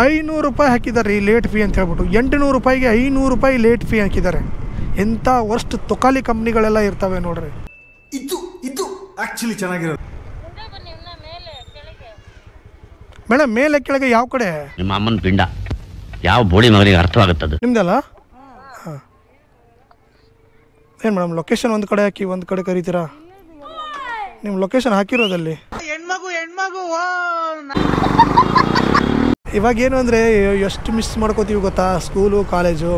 500 ರೂಪಾಯಿ ಹಾಕಿದ್ದಾರೆ ಈ ಲೇಟ್ ಫೀ ಅಂತ ಹೇಳ್ಬಿಟ್ಟು. 800 ರೂಪಾಯಿಗೆ 500 ರೂಪಾಯಿ ಲೇಟ್ ಫೀ ಹಾಕಿದ್ದಾರೆ. ಎಂಥ ವರ್ಸ್ಟ್ ತೊಕಾಲಿ ಕಂಪ್ನಿಗಳೆಲ್ಲ ಇರ್ತವೆ ನೋಡ್ರಿ. ಇದು ಆ್ಯಕ್ಚುಲಿ ಚೆನ್ನಾಗಿರೋದು. ಮೇಡಮ್ ಮೇಲೆ ಕೆಳಗೆ ಯಾವ ಕಡೆ? ನಿಮ್ಮ ಅಮ್ಮನ ಪಿಂಡ ಯಾವ ಬೋಳಿ ಮಗನಿಗೆ ಅರ್ಥವಾಗುತ್ತದೆ ನಿಮ್ದಲ್ಲ? ಹಾಂ. ಏನು ಮೇಡಮ್ ಲೊಕೇಶನ್ ಒಂದು ಕಡೆ ಹಾಕಿ ಒಂದು ಕಡೆ ಕರಿತೀರಾ? ನಿಮ್ಮ ಲೊಕೇಶನ್ ಹಾಕಿರೋದಲ್ಲಿ ಹೆಣ್ಮಗು ಇವಾಗ ಏನು ಅಂದರೆ ಎಷ್ಟು ಮಿಸ್ ಮಾಡ್ಕೋತೀವಿ ಗೊತ್ತಾ ಸ್ಕೂಲು ಕಾಲೇಜು.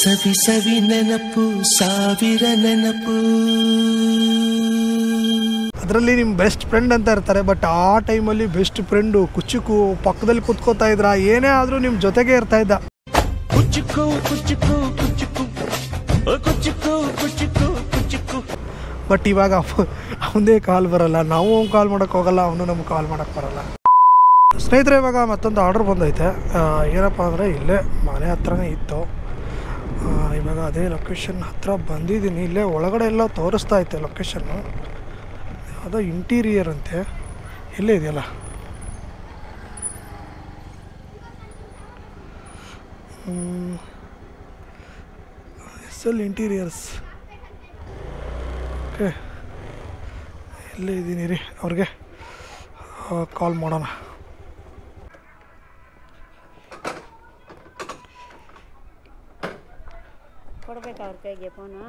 ಸವಿ ಸವಿ ನೆನಪು ಸಾವಿರ ನೆನಪು. ಅದರಲ್ಲಿ ನಿಮ್ಮ ಬೆಸ್ಟ್ ಫ್ರೆಂಡ್ ಅಂತ ಇರ್ತಾರೆ, ಬಟ್ ಆ ಟೈಮಲ್ಲಿ ಬೆಸ್ಟ್ ಫ್ರೆಂಡು ಕುಚ್ಚುಕು ಪಕ್ಕದಲ್ಲಿ ಕುತ್ಕೋತಾ ಇದ್ರ, ಏನೇ ಆದರೂ ನಿಮ್ಮ ಜೊತೆಗೆ ಇರ್ತಾ ಇದ್ದ. ಕುಚ್ಚುಕು ಕುಚ್ಚುಕು ಕುಚ್ಚುಕು ಕುಚ್ಚುಕು ಕುಚ್ಚುಕು ಕುಚ್ಚುಕು. ಬಟ್ ಇವಾಗ ಅವನದೇ ಕಾಲ್ ಬರಲ್ಲ, ನಾವು ಅವ್ನು ಕಾಲ್ ಮಾಡೋಕ್ಕೆ ಹೋಗಲ್ಲ, ಅವನು ನಮ್ಗೆ ಕಾಲ್ ಮಾಡೋಕ್ಕೆ ಬರಲ್ಲ. ಸ್ನೇಹಿತರೆ, ಇವಾಗ ಮತ್ತೊಂದು ಆರ್ಡ್ರ್ ಬಂದೈತೆ. ಏನಪ್ಪ ಅಂದರೆ ಇಲ್ಲೇ ಮನೆ ಹತ್ರನೇ ಇತ್ತು. ಇವಾಗ ಅದೇ ಲೊಕೇಶನ್ ಹತ್ರ ಬಂದಿದ್ದೀನಿ. ಇಲ್ಲೇ ಒಳಗಡೆ ಎಲ್ಲ ತೋರಿಸ್ತಾ ಐತೆ ಲೊಕೇಶನ್ನು. ಯಾವುದೋ ಇಂಟೀರಿಯರ್ ಅಂತೆ, ಇಲ್ಲೇ ಇದೆಯಲ್ಲ. ಇಂಟೀರಿಯರ್ಸ್. ಓಕೆ, ಇಲ್ಲೇ ಇದ್ದೀನಿ ರೀ. ಅವ್ರಿಗೆ ಕಾಲ್ ಮಾಡೋಣ. ಕೊಡ್ಬೇಕಾ ಅವ್ರ ಕೈಗೆ ಫೋನು?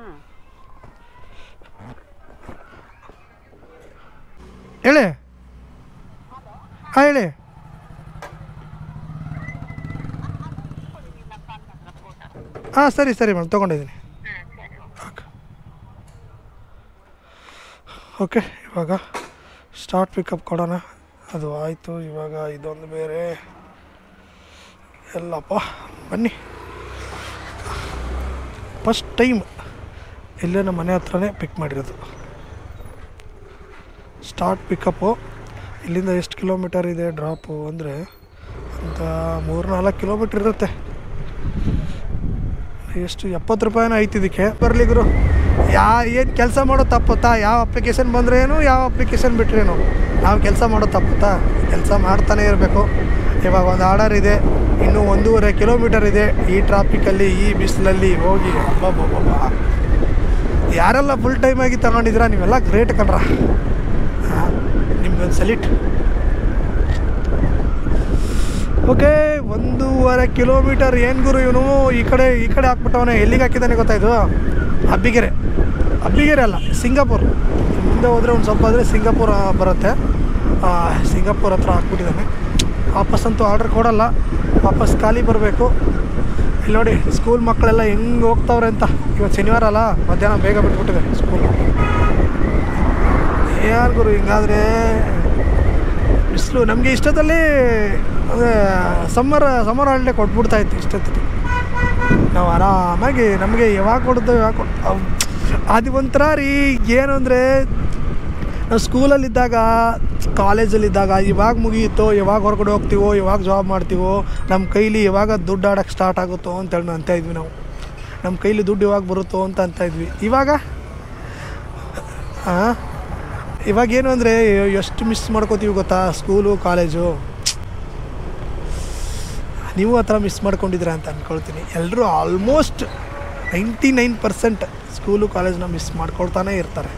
ಹೇಳಿ. ಹಾಂ ಹೇಳಿ. ಹಾಂ ಸರಿ ಮೇಡಮ್, ತೊಗೊಂಡಿದ್ದೀನಿ. ಓಕೆ, ಇವಾಗ ಸ್ಟಾರ್ಟ್ ಪಿಕಪ್ ಕೊಡೋಣ. ಅದು ಆಯಿತು. ಇವಾಗ ಇದೊಂದು ಬೇರೆ ಎಲ್ಲಪ್ಪ. ಬನ್ನಿ, ಫಸ್ಟ್ ಟೈಮ್ ಇಲ್ಲೇ ನಮ್ಮ ಮನೆ ಹತ್ರನೇ ಪಿಕ್ ಮಾಡಿರೋದು. Start pickup. ಇಲ್ಲಿಂದ ಎಷ್ಟು ಕಿಲೋಮೀಟರ್ ಇದೆ ಡ್ರಾಪು ಅಂದರೆ ಅಂತ 3-4 ಕಿಲೋಮೀಟ್ರ್ ಇರುತ್ತೆ. ಎಷ್ಟು 70 ರೂಪಾಯಿನೂ ಐತಿ ಇದಕ್ಕೆ. ಬರ್ಲಿಗ್ರು ಏನು ಕೆಲಸ ಮಾಡೋ ತಪ್ಪುತ್ತಾ? ಯಾವ ಅಪ್ಲಿಕೇಶನ್ ಬಂದ್ರೇನು, ಯಾವ ಅಪ್ಲಿಕೇಶನ್ ಬಿಟ್ರೇನು, ನಾವು ಕೆಲಸ ಮಾಡೋ ತಪ್ಪುತ್ತಾ? ಕೆಲಸ ಮಾಡ್ತಾನೆ ಇರಬೇಕು. ಇವಾಗ ಒಂದು ಆರ್ಡರ್ ಇದೆ, ಇನ್ನೂ 1.5 ಕಿಲೋಮೀಟರ್ ಇದೆ. ಈ ಟ್ರಾಫಿಕಲ್ಲಿ, ಈ ಬಿಸಿಲಲ್ಲಿ ಹೋಗಿ ಅಬ್ಬಬ್ಬಬ್ಬ. ಯಾರೆಲ್ಲ ಫುಲ್ ಟೈಮಾಗಿ ತಗೊಂಡಿದ್ದೀರಾ ನೀವೆಲ್ಲ ಗ್ರೇಟ್ ಕಣ್ರ. ನಿಮ್ಗೊಂದು ಸಲ್ಯೂಟ್. Okay, 1.5 kilometre. ಏನು ಗುರು ಇವನು ಈ ಕಡೆ ಹಾಕ್ಬಿಟ್ಟವನೇ. ಎಲ್ಲಿಗೆ ಹಾಕಿದ್ದಾನೆ ಗೊತ್ತಾಯಿತು? ಅಬ್ಬಿಗೆರೆ ಅಲ್ಲ, ಸಿಂಗಾಪುರ್. ಮುಂದೆ ಹೋದರೆ ಒಂದು ಸ್ವಲ್ಪ ಆದರೆ ಸಿಂಗಾಪುರ ಬರುತ್ತೆ. ಸಿಂಗಾಪುರ್ ಹತ್ರ ಹಾಕ್ಬಿಟ್ಟಿದ್ದಾನೆ. ವಾಪಸ್ಸಂತೂ ಆರ್ಡ್ರ್ ಕೊಡಲ್ಲ, ವಾಪಸ್ ಖಾಲಿ ಬರಬೇಕು. ಇಲ್ಲಿ ನೋಡಿ ಸ್ಕೂಲ್ ಮಕ್ಕಳೆಲ್ಲ ಹೆಂಗೆ ಹೋಗ್ತಾವ್ರೆ ಅಂತ. ಇವತ್ತು ಶನಿವಾರ ಅಲ್ಲ, ಮಧ್ಯಾಹ್ನ ಬೇಗ ಬಿಟ್ಬಿಟ್ಟಿದೆ ಸ್ಕೂಲ್. ಯಾರು ಗುರು ಹಿಂಗಾದರೆ ಬಿಸಿಲು. ನಮಗೆ ಇಷ್ಟದಲ್ಲಿ ಅದೇ ಸಮ್ಮರ್ ಹಾಲಿಡೇ ಕೊಟ್ಬಿಡ್ತಾಯಿತ್ತು ಇಷ್ಟೊತ್ತಿಗೆ. ನಾವು ಆರಾಮಾಗಿ ನಮಗೆ ಯಾವಾಗ ಕೊಡ್ತೇವೆ ಅದು ಒಂಥರ ರೀ. ಏನು ಅಂದರೆ ನಾವು ಸ್ಕೂಲಲ್ಲಿದ್ದಾಗ, ಕಾಲೇಜಲ್ಲಿದ್ದಾಗ ಯಾವಾಗ ಮುಗಿಯುತ್ತೋ, ಯಾವಾಗ ಹೊರಗಡೆ ಹೋಗ್ತೀವೋ, ಯಾವಾಗ ಜಾಬ್ ಮಾಡ್ತೀವೋ, ನಮ್ಮ ಕೈಲಿ ಯಾವಾಗ ದುಡ್ಡು ಆಡೋಕ್ಕೆ ಸ್ಟಾರ್ಟ್ ಆಗುತ್ತೋ ಅಂತೇಳಿ ಅಂತ ಇದ್ವಿ ನಾವು. ನಮ್ಮ ಕೈಲಿ ದುಡ್ಡು ಯಾವಾಗ ಬರುತ್ತೋ ಅಂತ ಇದ್ವಿ. ಇವಾಗೇನು ಅಂದರೆ ಎಷ್ಟು ಮಿಸ್ ಮಾಡ್ಕೋತೀವಿ ಗೊತ್ತಾ ಸ್ಕೂಲು ಕಾಲೇಜು. ನೀವು ಆ ಥರ ಮಿಸ್ ಮಾಡ್ಕೊಂಡಿದ್ದೀರಾ ಅಂತ ಅಂದ್ಕೊಳ್ತೀನಿ. ಎಲ್ಲರೂ ಆಲ್ಮೋಸ್ಟ್ 99% ಸ್ಕೂಲು ಕಾಲೇಜನ್ನ ಮಿಸ್ ಮಾಡ್ಕೊಳ್ತಾನೆ ಇರ್ತಾರೆ.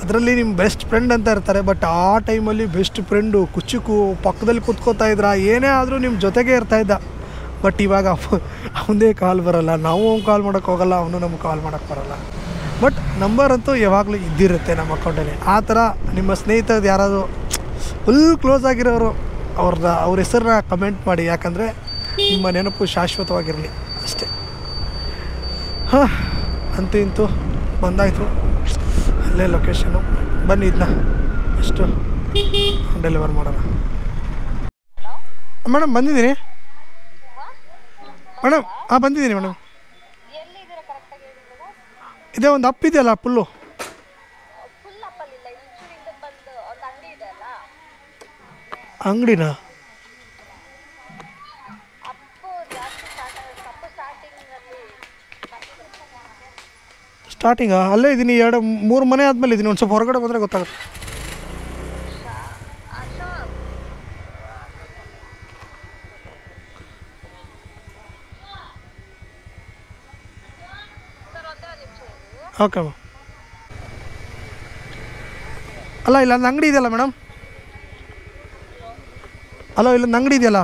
ಅದರಲ್ಲಿ ನಿಮ್ಮ ಬೆಸ್ಟ್ ಫ್ರೆಂಡ್ ಅಂತ ಇರ್ತಾರೆ, ಬಟ್ ಆ ಟೈಮಲ್ಲಿ ಬೆಸ್ಟ್ ಫ್ರೆಂಡು ಕುಚ್ಚುಕು ಪಕ್ಕದಲ್ಲಿ ಕುತ್ಕೋತಾ ಇದ್ರ, ಏನೇ ಆದರೂ ನಿಮ್ಮ ಜೊತೆಗೆ ಇರ್ತಾ ಇದ್ದ. ಬಟ್ ಇವಾಗ ಅವನದೇ ಕಾಲ್ ಬರಲ್ಲ, ನಾವು ಅವ್ನು ಕಾಲ್ ಮಾಡೋಕ್ಕೆ ಹೋಗಲ್ಲ, ಅವನು ನಮ್ಗೆ ಕಾಲ್ ಮಾಡೋಕ್ಕೆ ಬರಲ್ಲ. ಬಟ್ ನಂಬರ್ ಅಂತೂ ಯಾವಾಗಲೂ ಇದ್ದಿರುತ್ತೆ ನಮ್ಮ ಅಕೌಂಟಲ್ಲಿ. ಆ ಥರ ನಿಮ್ಮ ಸ್ನೇಹಿತರದ್ದು ಯಾರಾದರೂ ಫುಲ್ ಕ್ಲೋಸ್ ಆಗಿರೋರು ಅವ್ರ ಹೆಸರನ್ನ ಕಮೆಂಟ್ ಮಾಡಿ, ಯಾಕಂದರೆ ನಿಮ್ಮ ನೆನಪು ಶಾಶ್ವತವಾಗಿರಲಿ ಅಷ್ಟೇ. ಅಂತೂ ಇಂತೂ ಬಂದಾಯಿತು. ಅಲ್ಲೇ ಲೊಕೇಶನು. ಬನ್ನಿ ಇದನ್ನ ಎಷ್ಟು ಡೆಲಿವರ್ ಮಾಡೋಣ. ಮೇಡಮ್ ಬಂದಿದ್ದೀನಿ ಮೇಡಮ್. ಬಂದಿದ್ದೀನಿ ಮೇಡಮ್. ಇದೇ ಒಂದು ಅಪ್ ಇದೆಯಲ್ಲ ಫುಲ್ಲು. ಅಂಗಡಿನಾ? ಸ್ಟಾರ್ಟಿಂಗಾ? ಅಲ್ಲೇ ಇದ್ದೀನಿ. 2-3 ಮನೆ ಆದಮೇಲೆ ಇದ್ದೀನಿ. ಒಂದು ಸ್ವಲ್ಪ ಹೊರಗಡೆ ಬಂದರೆ ಗೊತ್ತಾಗುತ್ತೆ. Okay ma'am. ಅಲ್ಲ ಇಲ್ಲೊಂದು ಅಂಗಡಿ ಇದೆಯಲ್ಲ ಮೇಡಮ್, ಅಲೋ ಇಲ್ಲೊಂದು ಅಂಗಡಿ ಇದೆಯಲ್ಲ,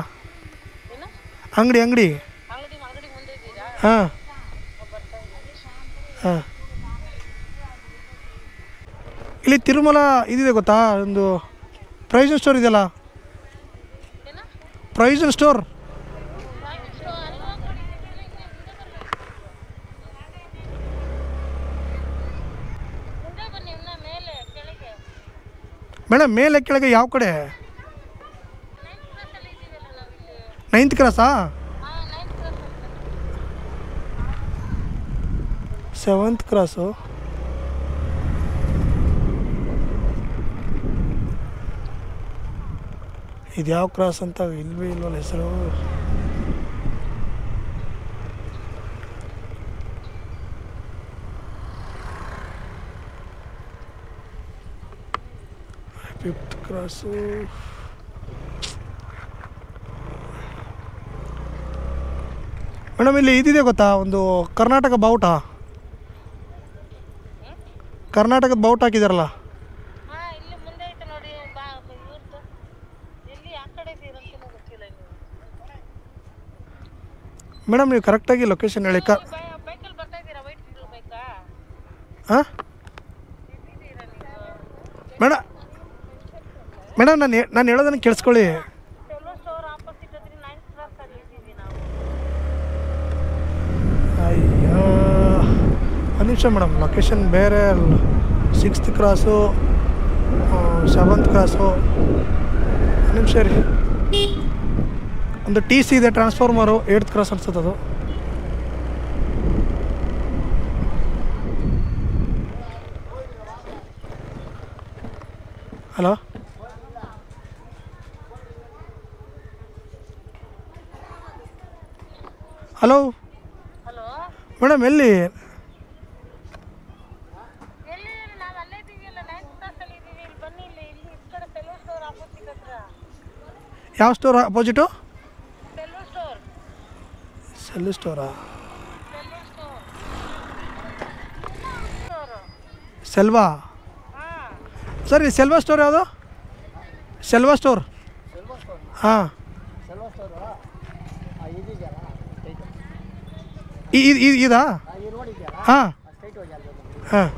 ಅಂಗಡಿ ಹಾಂ ಹಾಂ. ಇಲ್ಲಿ ತಿರುಮಲ ಇದಿದೆ ಗೊತ್ತಾ, ಒಂದು ಪ್ರೊವಿಷನ್ ಸ್ಟೋರ್ ಇದೆಯಲ್ಲ, ಪ್ರೊವಿಷನ್ ಸ್ಟೋರ್. ಮೇಡಮ್ ಮೇಲೆ ಕೆಳಗೆ ಯಾವ ಕಡೆ? 9th ಕ್ರಾಸಾ? 7th cross. ಇದು ಯಾವ ಕ್ರಾಸ್ ಅಂತ ಇಲ್ವೇ ಇಲ್ವಲ್ಲ ಹೆಸರು. Fifth cross. ಮೇಡಮ್ ಇಲ್ಲಿ ಇದಿದೆ ಗೊತ್ತಾ, ಒಂದು ಕರ್ನಾಟಕ ಬಾವುಟ, ಕರ್ನಾಟಕದ ಬಾವುಟ ಹಾಕಿದಾರಲ್ಲ. ಮೇಡಮ್ ನೀವು ಕರೆಕ್ಟಾಗಿ ಲೊಕೇಶನ್ ಹೇಳಿ. ಹಾಂ ಮೇಡಮ್, ಮೇಡಮ್ ನಾನು ಹೇಳೋದನ್ನು ಕೇಳಿಸ್ಕೊಳ್ಳಿ. ಅಯ್ಯೋ ಒಂದು ನಿಮಿಷ ಮೇಡಮ್, ಲೊಕೇಶನ್ ಬೇರೆ. 6th cross, 7th cross. ಒಂದು ನಿಮಿಷ ರೀ, ಒಂದು TC ಇದೆ ಟ್ರಾನ್ಸ್ಫಾರ್ಮರು, 8th ಕ್ರಾಸ್ ಅನ್ಸುತ್ತೆ ಅದು. ಹಲೋ ಹಲೋ ಮೇಡಮ್ ಎಲ್ಲಿ? ಯಾವ ಸ್ಟೋರ್ ಅಪೋಸಿಟು? ಸೆಲ್ಲು ಸ್ಟೋರಾ? ಸೆಲ್ವಾ? ಸರಿ ಸೆಲ್ವಾ ಸ್ಟೋರ್ ಯಾವುದು? ಸೆಲ್ವಾ ಸ್ಟೋರ್. ಹಾಂ ಇದಾ? ಹಾಂ ಹಾಂ.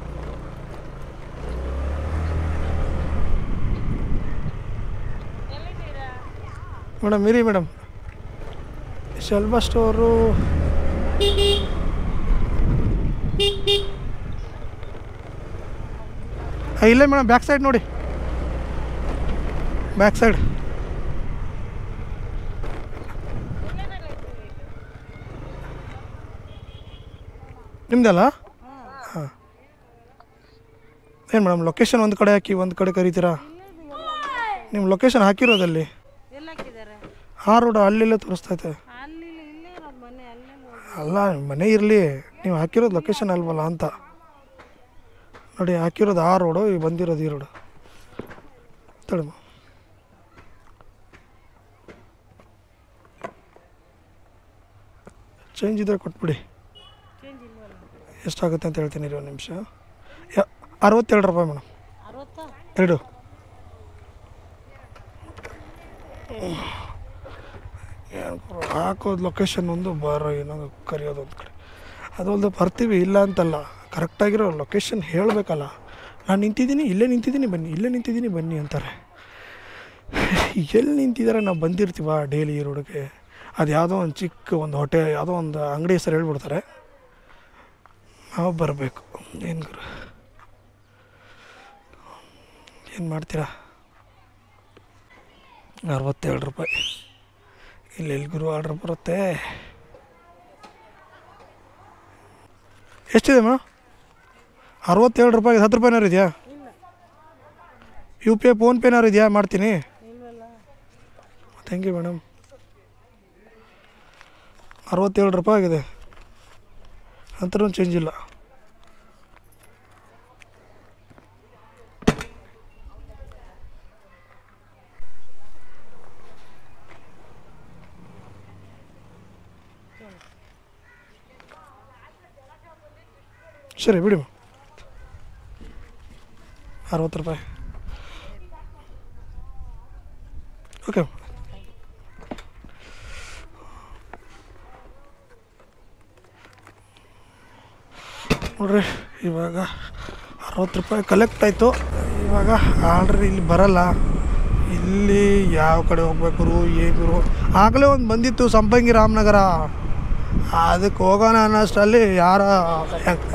ಮೇಡಮ್ ಇರಿ ಮೇಡಮ್, ಸೆಲ್ವಾ ಸ್ಟೋರು ಇಲ್ಲೇ ಮೇಡಮ್, ಬ್ಯಾಕ್ ಸೈಡ್ ನೋಡಿ, ಬ್ಯಾಕ್ ಸೈಡ್. ನಿಮ್ದಲ್ಲ? ಹಾಂ. ಏನು ಮೇಡಮ್ ಲೊಕೇಶನ್ ಒಂದು ಕಡೆ ಹಾಕಿ ಒಂದು ಕಡೆ ಕರಿತೀರಾ? ನಿಮ್ಮ ಲೊಕೇಶನ್ ಹಾಕಿರೋದಲ್ಲಿ ಆ ರೋಡ್ ಅಲ್ಲೆಲ್ಲ ತೋರಿಸ್ತೈತೆ. ಅಲ್ಲ ಮನೆ ಇರಲಿ, ನೀವು ಹಾಕಿರೋದು ಲೊಕೇಶನ್ ಅಲ್ವಲ್ಲ ಅಂತ ನೋಡಿ. ಹಾಕಿರೋದು ಆ ರೋಡು, ಬಂದಿರೋದು ಈ ರೋಡು. ತಡಮ್ಮ, ಚೇಂಜ್ ಇದ್ರೆ ಕೊಟ್ಬಿಡಿ. ಎಷ್ಟಾಗುತ್ತೆ ಅಂತ ಹೇಳ್ತೀನಿ ರೀ, ಒಂದು ನಿಮಿಷ. 62 ರೂಪಾಯಿ ಮೇಡಮ್. 2 ಹಾಕೋದು ಲೊಕೇಶನ್ ಒಂದು, ಇನ್ನೊಂದು ಕರೆಯೋದು ಒಂದು ಕಡೆ. ಅದೊಂದು ಬರ್ತೀವಿ ಇಲ್ಲ ಅಂತಲ್ಲ, ಕರೆಕ್ಟಾಗಿರೋ ಲೊಕೇಶನ್ ಹೇಳಬೇಕಲ್ಲ. ನಾನು ನಿಂತಿದ್ದೀನಿ, ಇಲ್ಲೇ ನಿಂತಿದ್ದೀನಿ ಬನ್ನಿ, ಇಲ್ಲೇ ನಿಂತಿದ್ದೀನಿ ಬನ್ನಿ ಅಂತಾರೆ. ಎಲ್ಲಿ ನಿಂತಿದ್ದಾರೆ? ನಾವು ಬಂದಿರ್ತೀವ ಡೈಲಿ ಈ ರೋಡ್ಗೆ. ಅದು ಯಾವುದೋ ಒಂದು ಚಿಕ್ಕ ಒಂದು ಹೋಟೆಲ್, ಯಾವುದೋ ಒಂದು ಅಂಗಡಿ ಹೆಸರು ಹೇಳ್ಬಿಡ್ತಾರೆ, ನಾವು ಬರಬೇಕು. ಏನು ಗುರು, ಏನು ಮಾಡ್ತೀರಾ? 62 ರೂಪಾಯಿ. ಇಲ್ಲಿ ಗುರು ಆರ್ಡ್ರ್ ಬರುತ್ತೆ. ಎಷ್ಟಿದೆ ಮೇಡಮ್? 67 ರೂಪಾಯಿಗೆ 10 ರೂಪಾಯಿನಾರು ಇದೆಯಾ? UPI ಫೋನ್ಪೇನಾರು ಇದೆಯಾ? ಮಾಡ್ತೀನಿ. Thank you madam. 67 ರೂಪಾಯಿ ಆಗಿದೆ, ನಂತರ ಒಂದು ಚೇಂಜ್ ಇಲ್ಲ. ಸರಿ ಬಿಡಿ. 60 ರೂಪಾಯಿ. ಓಕೆ ನೋಡ್ರಿ, ಇವಾಗ 60 ರೂಪಾಯಿ ಕಲೆಕ್ಟ್ ಆಯಿತು. ಇವಾಗ ಆಲ್ರೆಡಿ ಇಲ್ಲಿ ಬರಲ್ಲ. ಇಲ್ಲಿ ಯಾವ ಕಡೆ ಹೋಗ್ಬೇಕು ಏನು ಆಗಲೇ ಒಂದು ಬಂದಿತ್ತು ಸಂಪಂಗಿ ರಾಮನಗರ, ಅದಕ್ಕೆ ಹೋಗೋಣ ಅನ್ನೋಷ್ಟರಲ್ಲಿ ಯಾರ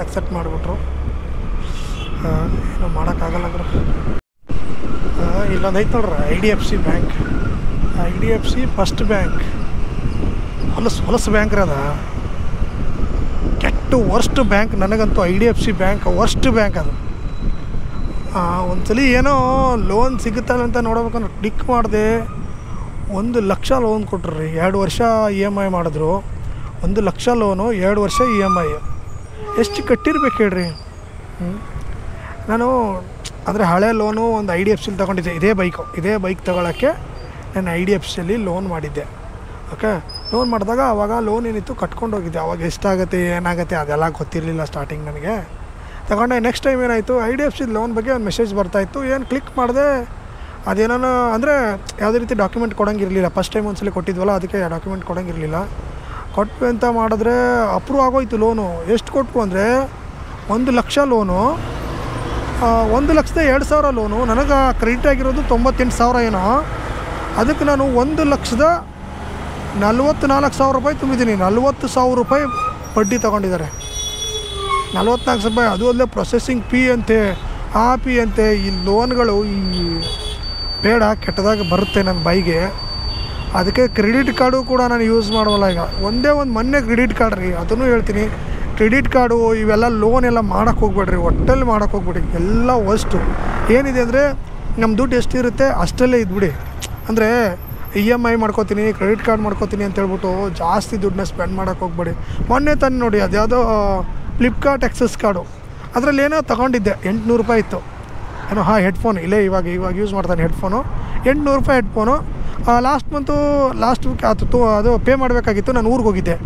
ಅಕ್ಸೆಪ್ಟ್ ಮಾಡಿಬಿಟ್ರು. ಏನೋ ಮಾಡೋಕ್ಕಾಗಲ್ಲ ಅಂದ್ರೆ ಇಲ್ಲೊಂದು ಐತೆ ನೋಡ್ರಿ IDFC bank. IDFC first bank ಹೊಲಸು ಬ್ಯಾಂಕ್ ರೀ. ಅದ ಕೆಟ್ಟ ವರ್ಸ್ಟ್ ಬ್ಯಾಂಕ್ ನನಗಂತೂ. IDFC ಬ್ಯಾಂಕ್ ವರ್ಸ್ಟ್ ಬ್ಯಾಂಕ್ ಅದು. ಒಂದ್ಸಲಿ ಏನೋ ಲೋನ್ ಸಿಗುತ್ತಲ್ಲ ಅಂತ ನೋಡ್ಬೇಕಂದ್ರೆ ಕ್ಲಿಕ್ ಮಾಡಿದೆ, 1 ಲಕ್ಷ ಲೋನ್ ಕೊಟ್ರಿ. 2 ವರ್ಷ EMI ಮಾಡಿದ್ರು. 1 ಲಕ್ಷ ಲೋನು, 2 ವರ್ಷ EMI. ಎಷ್ಟು ಕಟ್ಟಿರ್ಬೇಕು ಹೇಳ್ರಿ. ನಾನು ಅಂದರೆ ಹಳೆ ಲೋನು ಒಂದು IDFCಲಿ ತೊಗೊಂಡಿದ್ದೆ. ಇದೇ ಬೈಕ್ ತೊಗೊಳಕ್ಕೆ ನಾನು IDFCಲಿ ಲೋನ್ ಮಾಡಿದ್ದೆ. ಓಕೆ, ಲೋನ್ ಮಾಡಿದಾಗ ಆವಾಗ ಲೋನ್ ಏನಿತ್ತು ಕಟ್ಕೊಂಡು ಹೋಗಿದ್ದೆ. ಆವಾಗ ಎಷ್ಟಾಗುತ್ತೆ ಏನಾಗುತ್ತೆ ಅದೆಲ್ಲ ಗೊತ್ತಿರಲಿಲ್ಲ ಸ್ಟಾರ್ಟಿಂಗ್ ನನಗೆ. ತಗೊಂಡೆ. ನೆಕ್ಸ್ಟ್ ಟೈಮ್ ಏನಾಯಿತು, IDFC ಲೋನ್ ಬಗ್ಗೆ ಒಂದು ಮೆಸೇಜ್ ಬರ್ತಾಯಿತ್ತು. ಏನು ಕ್ಲಿಕ್ ಮಾಡಿದೆ, ಅದೇನೋ ಅಂದರೆ ಯಾವುದೇ ರೀತಿ ಡಾಕ್ಯುಮೆಂಟ್ ಕೊಡೋಂಗಿರಲಿಲ್ಲ. ಫಸ್ಟ್ ಟೈಮ್ ಒಂದ್ಸಲ ಕೊಟ್ಟಿದ್ವಲ್ಲ, ಅದಕ್ಕೆ ಡಾಕ್ಯುಮೆಂಟ್ ಕೊಡೋಂಗಿರಲಿಲ್ಲ. ಕೊಟ್ಟು ಅಂತ ಮಾಡಿದ್ರೆ ಅಪ್ರೂವ್ ಆಗೋಯ್ತು ಲೋನು. ಎಷ್ಟು ಕೊಟ್ಟರು ಅಂದರೆ 1 ಲಕ್ಷ ಲೋನು, 1,02,000 ಲೋನು. ನನಗೆ ಕ್ರೆಡಿಟ್ ಆಗಿರೋದು 98,000 ಏನೋ. ಅದಕ್ಕೆ ನಾನು 1,44,000 ರೂಪಾಯಿ ತುಂಬಿದ್ದೀನಿ. 40,000 ರೂಪಾಯಿ ಬಡ್ಡಿ ತೊಗೊಂಡಿದ್ದಾರೆ. 44,000 ರೂಪಾಯಿ. ಅದು ಅಲ್ಲದೆ ಪ್ರೊಸೆಸಿಂಗ್ ಫೀ ಅಂತೆ, ಆ ಫೀ ಅಂತೆ. ಈ ಲೋನ್ಗಳು ಈ ಬೇಡ, ಕೆಟ್ಟದಾಗ ಬರುತ್ತೆ ನನ್ನ ಬೈಗೆ. ಅದಕ್ಕೆ ಕ್ರೆಡಿಟ್ ಕಾರ್ಡು ಕೂಡ ನಾನು ಯೂಸ್ ಮಾಡೋಲ್ಲ ಈಗ. ಒಂದೇ ಒಂದು ಮೊನ್ನೆ ಕ್ರೆಡಿಟ್ ಕಾರ್ಡ್ ರೀ, ಅದನ್ನು ಹೇಳ್ತೀನಿ. ಕ್ರೆಡಿಟ್ ಕಾರ್ಡು ಇವೆಲ್ಲ ಲೋನ್ ಎಲ್ಲ ಮಾಡೋಕ್ಕೆ ಹೋಗ್ಬೇಡ್ರಿ, ಒಟ್ಟಲ್ಲಿ ಮಾಡೋಕ್ಕೆ ಹೋಗ್ಬೇಡಿ. ಎಲ್ಲ ವಸ್ತು ಏನಿದೆ ಅಂದರೆ ನಮ್ಮ ದುಡ್ಡು ಎಷ್ಟಿರುತ್ತೆ ಅಷ್ಟಲ್ಲೇ ಇದ್ಬಿಡಿ. ಅಂದರೆ EMI ಮಾಡ್ಕೋತೀನಿ, ಕ್ರೆಡಿಟ್ ಕಾರ್ಡ್ ಮಾಡ್ಕೋತೀನಿ ಅಂತ ಹೇಳ್ಬಿಟ್ಟು ಜಾಸ್ತಿ ದುಡ್ಡನ್ನ ಸ್ಪೆಂಡ್ ಮಾಡೋಕ್ಕೆ ಹೋಗ್ಬೇಡಿ. ಮೊನ್ನೆ ತಾನು ನೋಡಿ, ಅದ್ಯಾವುದೋ ಫ್ಲಿಪ್ಕಾರ್ಟ್ ಎಕ್ಸಸ್ ಕಾರ್ಡು, ಅದರಲ್ಲಿ ಏನೋ ತೊಗೊಂಡಿದ್ದೆ. 800 ರೂಪಾಯಿ ಇತ್ತು ಏನೋ. ಹೆಡ್ಫೋನ್ ಇಲ್ಲೇ ಇವಾಗ ಯೂಸ್ ಮಾಡ್ತಾನೆ ಹೆಡ್ಫೋನು. 800 ರೂಪಾಯಿ ಹೆಡ್ಫೋನು. ಲಾಸ್ಟ್ ವೀಕ್ ಅದು ಪೇ ಮಾಡಬೇಕಾಗಿತ್ತು. ನಾನು ಊರಿಗೆ ಹೋಗಿದ್ದೆ.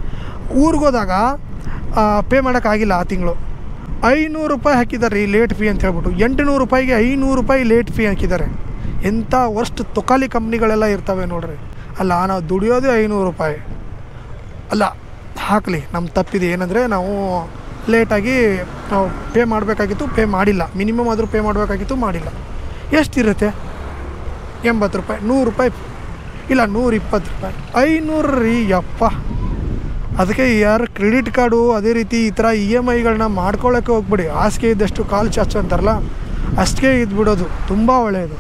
ಊರಿಗೆ ಹೋದಾಗ ಪೇ ಮಾಡೋಕ್ಕಾಗಿಲ್ಲ. ಆ ತಿಂಗಳು 500 ರೂಪಾಯಿ ಹಾಕಿದ್ದಾರೆ ರೀ ಲೇಟ್ ಫೀ ಅಂತ ಹೇಳ್ಬಿಟ್ಟು. 800 ರೂಪಾಯಿಗೆ 500 ರೂಪಾಯಿ ಲೇಟ್ ಫೀ ಹಾಕಿದ್ದಾರೆ. ಎಂಥ ವರ್ಸ್ಟ್ ತುಕಾಲಿ ಕಂಪ್ನಿಗಳೆಲ್ಲ ಇರ್ತವೆ ನೋಡ್ರಿ. ಅಲ್ಲ, ನಾವು ದುಡಿಯೋದೇ 500 ರೂಪಾಯಿ. ಅಲ್ಲ, ಹಾಕಲಿ, ನಮ್ಮ ತಪ್ಪಿದೆ. ಏನಂದರೆ ನಾವು ಲೇಟಾಗಿ ನಾವು ಪೇ ಮಾಡಬೇಕಾಗಿತ್ತು, ಪೇ ಮಾಡಿಲ್ಲ. ಮಿನಿಮಮ್ ಆದರೂ ಪೇ ಮಾಡಬೇಕಾಗಿತ್ತು, ಮಾಡಿಲ್ಲ. ಎಷ್ಟಿರುತ್ತೆ? 80 ರೂಪಾಯಿ, 100 ರೂಪಾಯಿ, ಇಲ್ಲ 120 ರೂಪಾಯಿ, 500 ರೀ ಯಪ್ಪ. ಅದಕ್ಕೆ ಯಾರು ಕ್ರೆಡಿಟ್ ಕಾರ್ಡು ಅದೇ ರೀತಿ ಈ ಥರ EMIಗಳನ್ನ ಮಾಡ್ಕೊಳ್ಳೋಕ್ಕೆ ಹೋಗ್ಬಿಡಿ. ಹಾಸಿಗೆ ಇದ್ದಷ್ಟು ಕಾಲು ಚಾಚು ಅಂತಾರಲ್ಲ, ಅಷ್ಟೇ ಇದ್ಬಿಡೋದು ತುಂಬ ಒಳ್ಳೆಯದು.